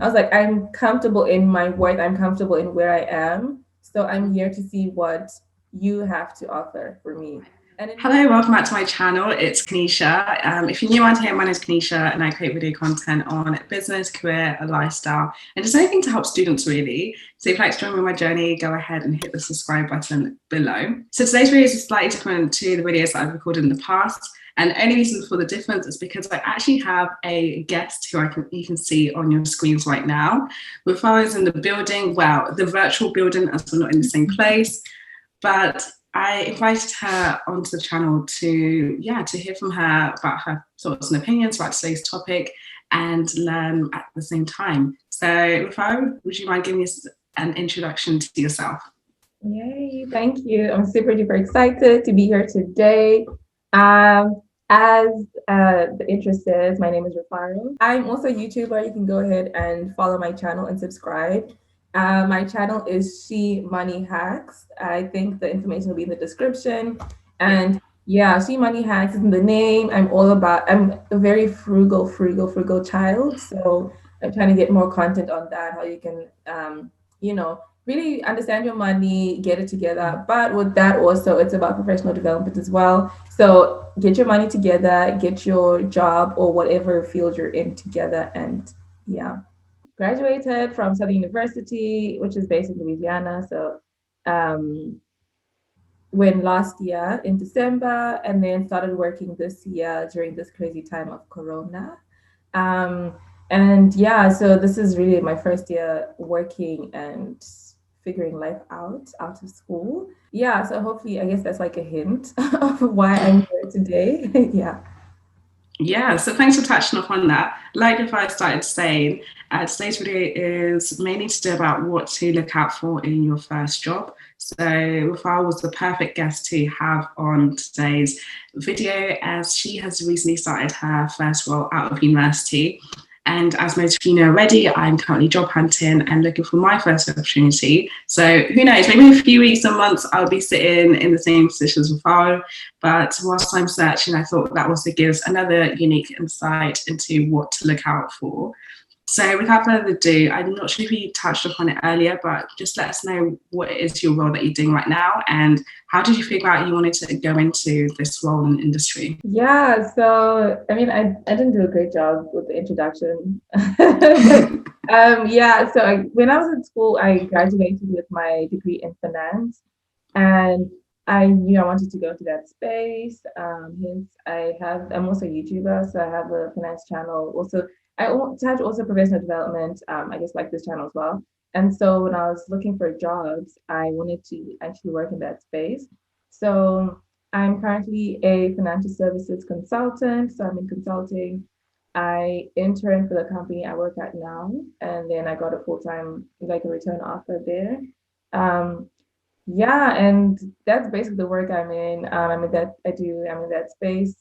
I was like, I'm comfortable in my work. I'm comfortable in where I am. So I'm here to see what you have to offer for me. And in Hello, welcome back to my channel. It's Canisha. If you're new around here, my name is Canisha and I create video content on business, career, and lifestyle, and just anything to help students really. So if you'd like to join me on my journey, go ahead and hit the subscribe button below. So today's video is slightly different to the videos that I've recorded in the past. And the only reason for the difference is because I actually have a guest who you can see on your screens right now. Rufaro is in the building, well, the virtual building as we're not in the same place. But I invited her onto the channel to hear from her about her thoughts and opinions about today's topic and learn at the same time. So, Rufaro, would you mind giving us an introduction to yourself? Yay, thank you. I'm super duper excited to be here today. Um, as the intro says, my name is Rufaro. I'm also a YouTuber. You can go ahead and follow my channel and subscribe. My channel is She Money Hacks. I think the information will be in the description. And yeah, She Money Hacks is in the name. I'm a very frugal child. So I'm trying to get more content on that, how you can, you know, really understand your money, get it together. But with that, also, it's about professional development as well. So get your money together, get your job or whatever field you're in together. And yeah, graduated from Southern University, which is based in Louisiana. So um, went last year in December and then started working this year during this crazy time of Corona. Um, and yeah, so this is really my first year working and figuring life out of school. Yeah, so hopefully, I guess that's like a hint of why I'm here today. Yeah. Yeah, so thanks for touching upon that. Like if I started saying, today's video is mainly to do about what to look out for in your first job. So Rufal was the perfect guest to have on today's video as she has recently started her first role out of university. And as most of you know already, I'm currently job hunting and looking for my first opportunity. So who knows, maybe in a few weeks or months, I'll be sitting in the same position as Rufal. But whilst I'm searching, I thought that also gives another unique insight into what to look out for. So without further ado, I'm not sure if you touched upon it earlier, but just let us know what is your role that you're doing right now and how did you figure out you wanted to go into this role in the industry? Yeah, so I mean, I didn't do a great job with the introduction, but yeah. So when I was in school, I graduated with my degree in finance, and I knew I wanted to go to that space. Hence, I'm also a YouTuber, so I have a finance channel. Also, touch also professional development. I guess like this channel as well. And so when I was looking for jobs, I wanted to actually work in that space. So I'm currently a financial services consultant. So I'm in consulting. I interned for the company I work at now, and then I got a full time, like a return offer there. Um, yeah, and that's basically the work I'm in. I'm in that space.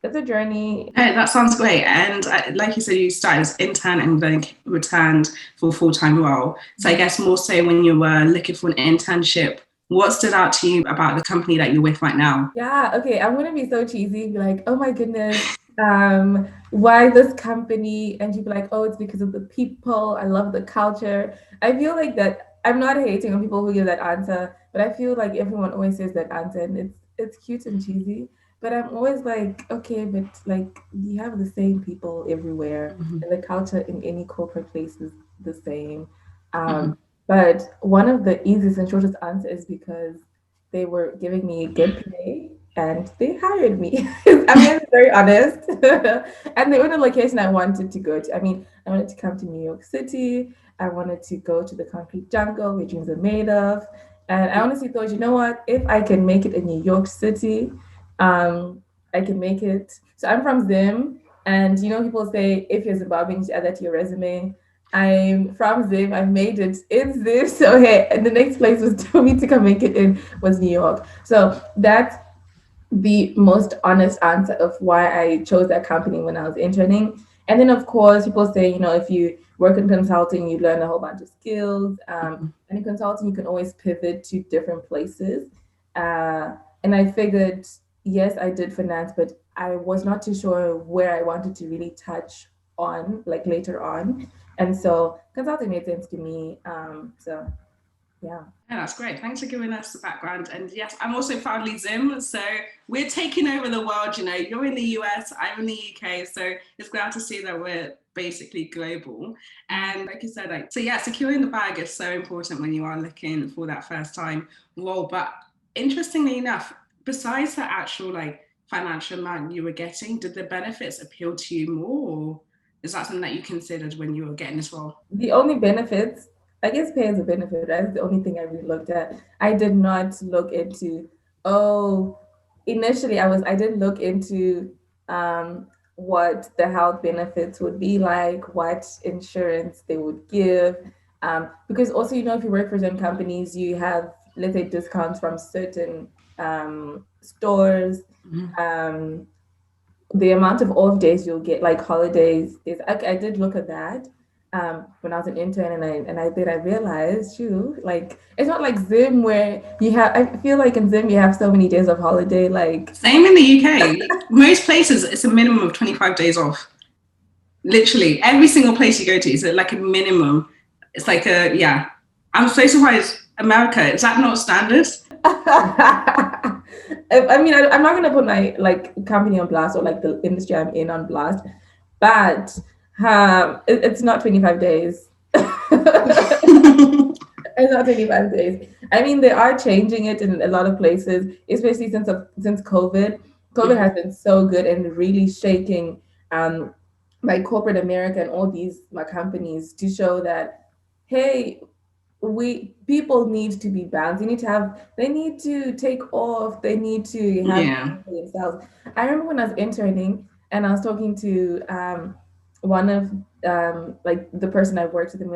It's a journey. Hey, that sounds great. And like you said, you started as intern and then returned for a full-time role. So I guess more so when you were looking for an internship, what stood out to you about the company that you're with right now? Yeah, okay. I'm gonna be so cheesy, be like, oh my goodness, why this company? And you'd be like, oh, it's because of the people. I love the culture. I feel like that I'm not hating on people who give that answer, but I feel like everyone always says that answer and it's cute and cheesy. But I'm always like, okay, but like you have the same people everywhere, Mm-hmm. and the culture in any corporate place is the same. Mm-hmm. But one of the easiest and shortest answer is because they were giving me good pay and they hired me. I mean, I'm very honest. And they were the location I wanted to go to. I mean, I wanted to come to New York City. I wanted to go to the concrete jungle where dreams are made of. And I honestly thought, you know what? If I can make it in New York City, I can make it. So I'm from Zim. And you know, people say if you're Zimbabwean, you should add that to your resume. I'm from Zim. I made it in Zim. So hey, and the next place was for me to come make it in was New York. So that's the most honest answer of why I chose that company when I was interning. And then of course people say, you know, if you work in consulting, you learn a whole bunch of skills. And in consulting, you can always pivot to different places. And I figured, yes, I did finance, but I was not too sure where I wanted to really touch on, like later on. And so consulting made sense to me. So yeah. Yeah, that's great. Thanks for giving us the background. And yes, I'm also proudly Zim. So we're taking over the world. You know, you're in the US, I'm in the UK. So it's glad to see that we're basically global. And like you said, like, so yeah, securing the bag is so important when you are looking for that first time role. But interestingly enough, besides the actual like financial amount you were getting, did the benefits appeal to you more? Or is that something that you considered when you were getting this role? The only benefits, I guess pay is a benefit. That's the only thing I really looked at. I did not look into, oh, initially I didn't look into what the health benefits would be like, what insurance they would give. Because also, if you work for certain companies, you have, let's say, discounts from certain stores. Mm-hmm. Um, the amount of off days you'll get, like holidays, is I did look at that when I was an intern, and I realized, too, like it's not like Zim where you have. I feel like in Zim you have so many days of holiday, like. Same in the UK. Most places, it's a minimum of 25 days off. Literally, every single place you go to is like a minimum. It's like a, yeah. I'm so surprised. America, is that not standard? I mean, I'm not gonna put my like company on blast or like the industry I'm in on blast, but it's not 25 days. It's not 25 days. I mean, they are changing it in a lot of places, especially since COVID. COVID has Mm-hmm. been so good and really shaking um, like corporate America and all these companies to show that, hey, we people need to be balanced. They need to take off. They need to have Yeah. time for themselves. I remember when I was interning and I was talking to one of like the person I worked with, and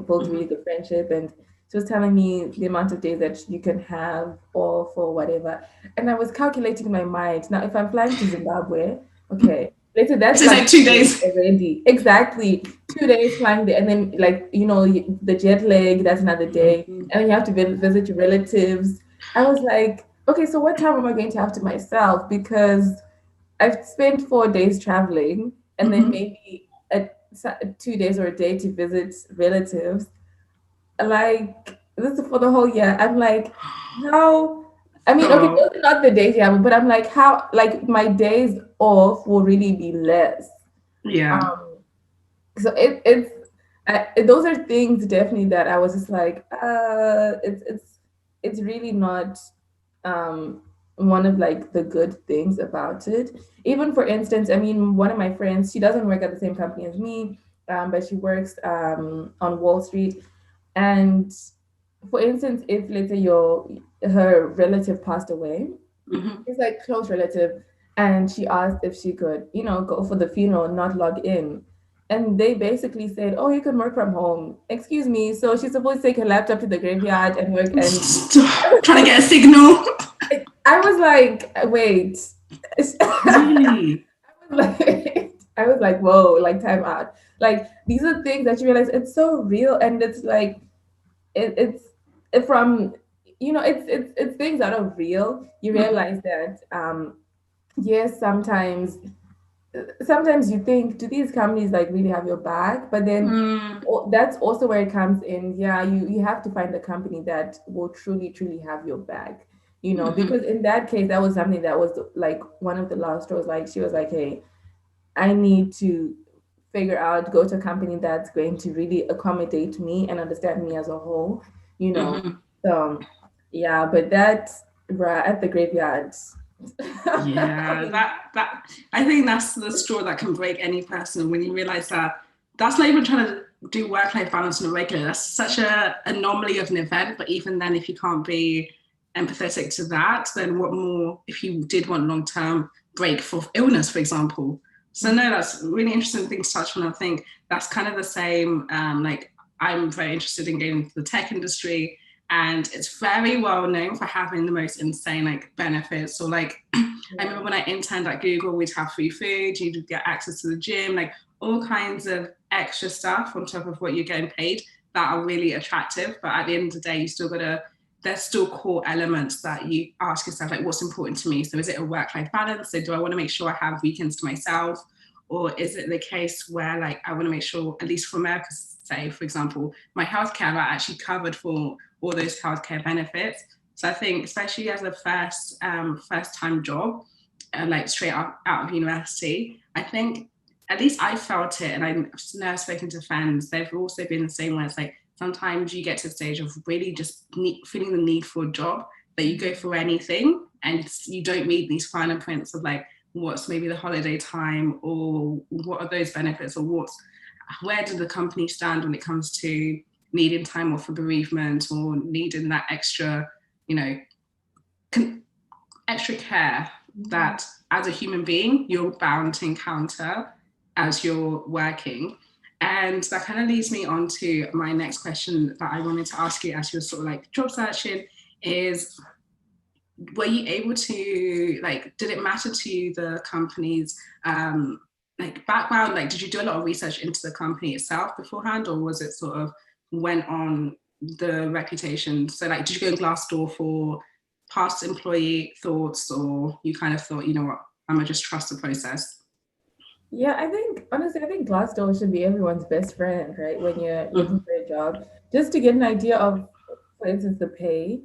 built a really Mm-hmm. good friendship, and she was telling me the amount of days that you can have off or whatever. And I was calculating in my mind. Now, if I'm flying to Zimbabwe, okay, let's say that's So it's like like 2 days. already. Exactly. 2 days flying there, and then like the jet lag, that's another day, Mm-hmm. and then you have to visit your relatives. I was like, okay, so what time am I going to have to myself? Because I've spent 4 days traveling, and then Mm-hmm. maybe 2 days or a day to visit relatives. Like, this is for the whole year. I'm like, how? I mean, okay, So, those are not the days you have, but I'm like, how? Like, my days off will really be less. yeah. Um, so those are things definitely that I was just like, it's really not um one of like the good things about it. Even for instance, I mean, one of my friends, she doesn't work at the same company as me, but she works on Wall Street. And for instance, if let's say your her relative passed away, Mm-hmm. it's like close relative, and she asked if she could, go for the funeral and not log in. And they basically said, "Oh, you can work from home." Excuse me. So she's supposed to take her laptop to the graveyard and work. And Trying to get a signal. I was like, wait. Really? I was like, whoa, like time out. Like these are things that you realize it's so real, and it's like it's from it's things that are real. You Mm-hmm. realize that yes, sometimes you think, do these companies like really have your back? But then Mm. that's also where it comes in. Yeah, you have to find a company that will truly have your back. Mm-hmm. Because in that case, that was something that was like one of the last straws. Like she was like, hey, I need to go to a company that's going to really accommodate me and understand me as a whole, you know. Mm-hmm. So yeah, but that's right at the graveyard. I Yeah, mean, that I think that's the straw that can break any person when you realize that that's not even trying to do work-life balance on a regular. That's such a anomaly of an event. But even then, if you can't be empathetic to that, then what more if you did want long-term break for illness, for example? So no, that's really interesting thing to touch on. I think that's kind of the same. Like I'm very interested in getting into the tech industry, and it's very well known for having the most insane like benefits. So like I remember when I interned at Google, we'd have free food, you'd get access to the gym, like all kinds of extra stuff on top of what you're getting paid that are really attractive. But at the end of the day, you still gotta, there's still core elements that you ask yourself, like what's important to me? So is it a work-life balance? So do I want to make sure I have weekends to myself? Or is it the case where, like, I want to make sure, at least for America's say, for example, my healthcare are actually covered for all those healthcare benefits? So I think, especially as a first time job, like straight out of university, I think at least I felt it, and I've now spoken to friends. They've also been the same way. It's like sometimes you get to the stage of really just feeling the need for a job that you go for anything, and you don't read these finer prints of like what's maybe the holiday time, or what are those benefits, or where do the company stand when it comes to needing time off for bereavement, or needing that extra, you know, extra care that as a human being you're bound to encounter as you're working. And that kind of leads me on to my next question that I wanted to ask you as you're sort of like job searching is, were you able to, like, did it matter to you the company's like background? Like, did you do a lot of research into the company itself beforehand, or was it sort of went on the reputation? So like, did you go on Glassdoor for past employee thoughts, or you kind of thought, you know what, I'm gonna just trust the process? Yeah, I think honestly, I think Glassdoor should be everyone's best friend, right? When you're looking Mm-hmm. for a job, just to get an idea of, for instance, the pay,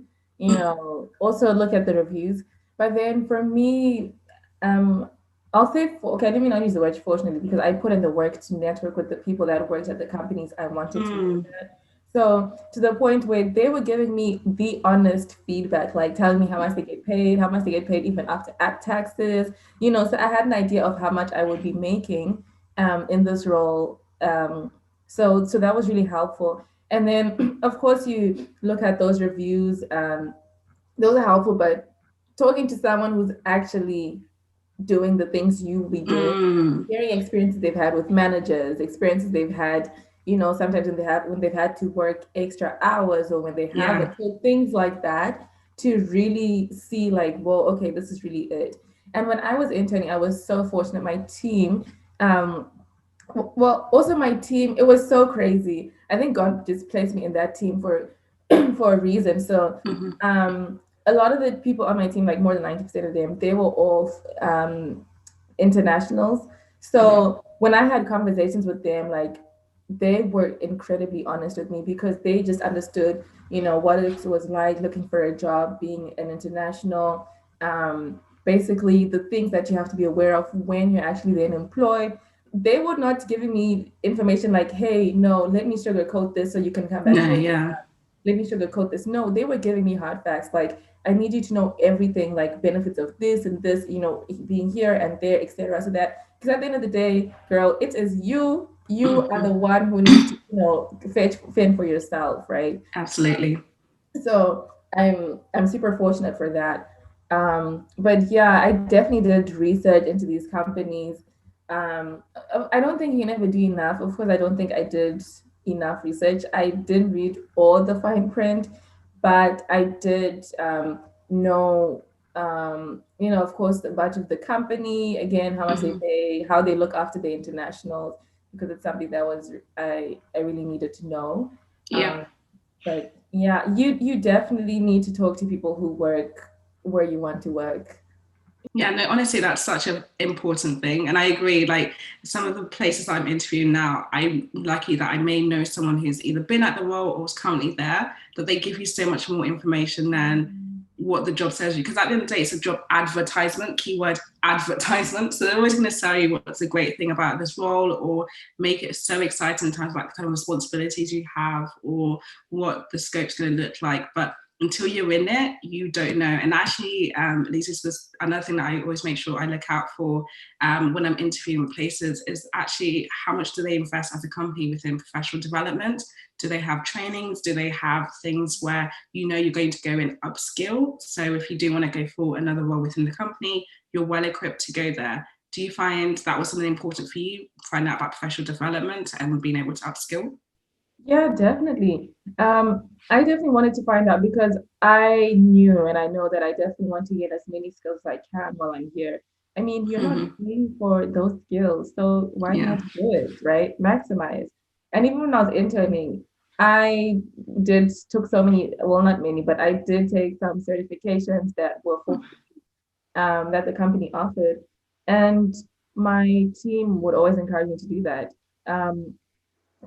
also look at the reviews. But then for me, um, I'll say, okay, I didn't mean not use the word fortunately because I put in the work to network with the people that worked at the companies I wanted to work Mm, at. So to the point where they were giving me the honest feedback, like telling me how much they get paid, how much they get paid even after taxes, so I had an idea of how much I would be making in this role. So that was really helpful. And then, of course, you look at those reviews. Those are helpful, but talking to someone who's actually doing the things you will be doing, mm, hearing experiences they've had with managers, experiences they've had, sometimes when they've had to work extra hours or when they yeah. haven't. So things like that to really see like, well, okay, this is really it. And when I was interning, I was so fortunate. My team, um, well, also my team, it was so crazy. I think God just placed me in that team for for a reason. So Mm-hmm. a lot of the people on my team, like more than 90% of them, they were all internationals. Mm-hmm. So when I had conversations with them, like they were incredibly honest with me because they just understood, what it was like looking for a job, being an international. Basically, the things that you have to be aware of when you're actually then employed. They were not giving me information like, "Hey, no, let me sugarcoat this so you can come back No, to a yeah. let me sugarcoat this." No, they were giving me hard facts. Like, I need you to know everything, like benefits of this and this, being here and there, etc. So that, because at the end of the day, girl, it is you. You are Mm-hmm. the one who needs to, fend for yourself, right? Absolutely. So I'm super fortunate for that. But yeah, I definitely did research into these companies. I don't think you can ever do enough. Of course, I don't think I did enough research. I didn't read all the fine print, but I did know, of course, the budget of the company. Again, how much they Mm-hmm. pay, how they look after the internationals, because it's something that was I really needed to know. Yeah. Um, but yeah, you definitely need to talk to people who work where you want to work. Yeah, no, honestly, that's such an important thing. And I agree, like some of the places I'm interviewing now, I'm lucky that I may know someone who's either been at the role or is currently there, that they give you so much more information than what the job says you. Because at the end of the day, it's a job advertisement, keyword advertisement. So they're always going to tell you what's a great thing about this role, or make it so exciting in terms of like the kind of responsibilities you have, or what the scope's going to look like. But until you're in it, you don't know. And actually, at least this was another thing that I always make sure I look out for when I'm interviewing places, is actually how much do they invest as a company within professional development? Do they have trainings? Do they have things where you're going to go and upskill? So if you do want to go for another role within the company, you're well equipped to go there. Do you find that was something important for you, finding out about professional development and being able to upskill? Yeah, definitely. I definitely wanted to find out because I knew and I know that I definitely want to get as many skills as I can while I'm here. I mean, you're not Mm-hmm. paying for those skills, so why Yeah. not do it, right? Maximize. And even when I was interning, I took so many, well, not many, but I did take some certifications that were for that the company offered. And my team would always encourage me to do that. Um,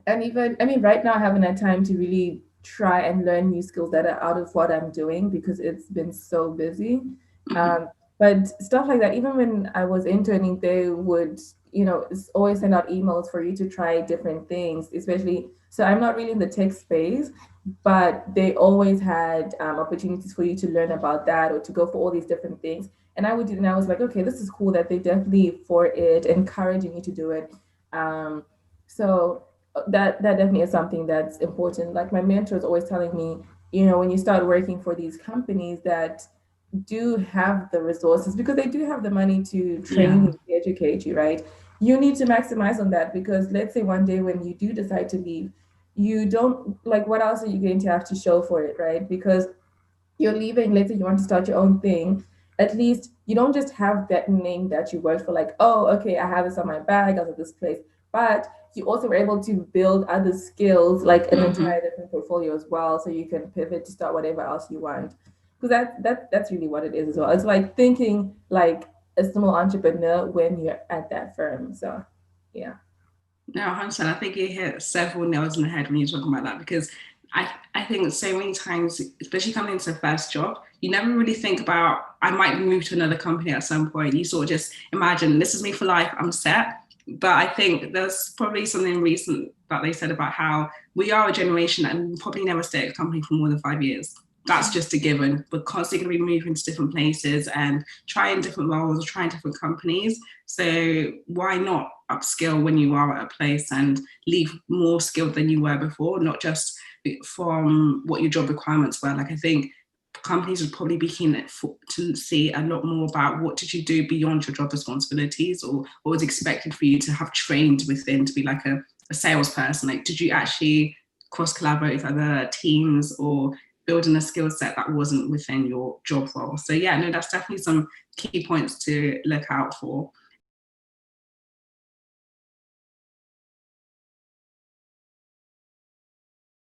and even, I mean, right now I haven't had time to really try and learn new skills that are out of what I'm doing because it's been so busy. Mhm. Um, but stuff like that, even when I was interning, they would, always send out emails for you to try different things, especially. So I'm not really in the tech space, but they always had opportunities for you to learn about that or to go for all these different things. And I would do, and I was like, okay, this is cool that they definitely for it, encouraging you to do it. So that definitely is something that's important. Like my mentor is always telling me, when you start working for these companies that do have the resources, because they do have the money to train Yeah. you, to educate you, right? You need to maximize on that because let's say one day when you do decide to leave, you don't like what else are you going to have to show for it, right? Because you're leaving, let's say you want to start your own thing, at least you don't just have that name that you worked for, like, oh, okay, I have this on my bag, I was at this place. But you also were able to build other skills, like an Hmm. entire different portfolio as well, so you can pivot to start whatever else you want. Because that's really what it is as well. It's like thinking like a small entrepreneur when you're at that firm. So yeah. No, 100%. I think you hit several nails in the head when you're talking about that because I think so many times, especially coming into the first job, you never really think about, I might move to another company at some point. You sort of just imagine, this is me for life, I'm set. But I think there's probably something recent that they said about how we are a generation that will probably never stay at a company for more than 5 years. That's just a given. We're constantly going to be moving to different places and trying different roles or trying different companies. So why not upskill when you are at a place and leave more skilled than you were before, not just from what your job requirements were. Like I think companies would probably be keen to see a lot more about what did you do beyond your job responsibilities or what was expected for you to have trained within to be like a salesperson. Like did you actually cross collaborate with other teams or building a skill set that wasn't within your job role? So yeah, no, that's definitely some key points to look out for.